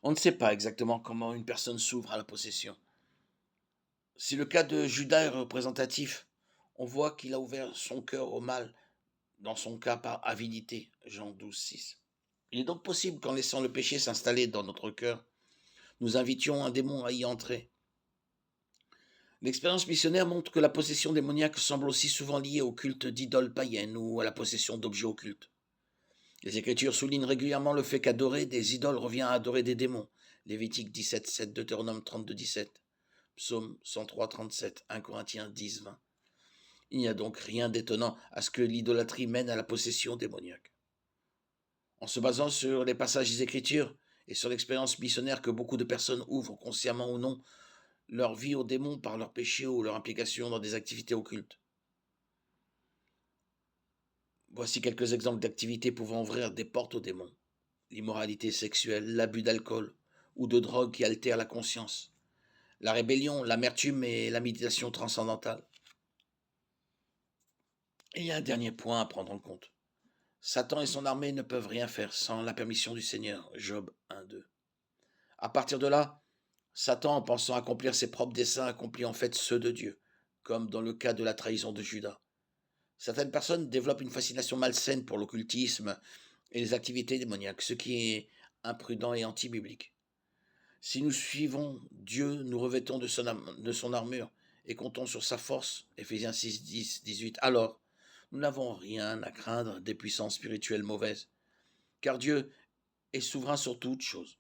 On ne sait pas exactement comment une personne s'ouvre à la possession. Si le cas de Judas est représentatif, on voit qu'il a ouvert son cœur au mal, dans son cas par avidité, Jean 12,6. Il est donc possible qu'en laissant le péché s'installer dans notre cœur, nous invitions un démon à y entrer. L'expérience missionnaire montre que la possession démoniaque semble aussi souvent liée au culte d'idoles païennes ou à la possession d'objets occultes. Les Écritures soulignent régulièrement le fait qu'adorer des idoles revient à adorer des démons. Lévitique 17,7, Deutéronome 32,17, Psaume 103,37, 1 Corinthiens 10,20. Il n'y a donc rien d'étonnant à ce que l'idolâtrie mène à la possession démoniaque. En se basant sur les passages des Écritures et sur l'expérience missionnaire que beaucoup de personnes ouvrent, consciemment ou non, leur vie aux démons par leur péché ou leur implication dans des activités occultes. Voici quelques exemples d'activités pouvant ouvrir des portes aux démons. L'immoralité sexuelle, l'abus d'alcool ou de drogue qui altèrent la conscience, la rébellion, l'amertume et la méditation transcendantale. Et il y a un dernier point à prendre en compte. Satan et son armée ne peuvent rien faire sans la permission du Seigneur. Job 1,2. À partir de là, Satan, en pensant accomplir ses propres desseins, accomplit en fait ceux de Dieu, comme dans le cas de la trahison de Judas. Certaines personnes développent une fascination malsaine pour l'occultisme et les activités démoniaques, ce qui est imprudent et anti-biblique. Si nous suivons Dieu, nous revêtons de son armure et comptons sur sa force, Éphésiens 6, 10, 18, alors nous n'avons rien à craindre des puissances spirituelles mauvaises, car Dieu est souverain sur toutes choses.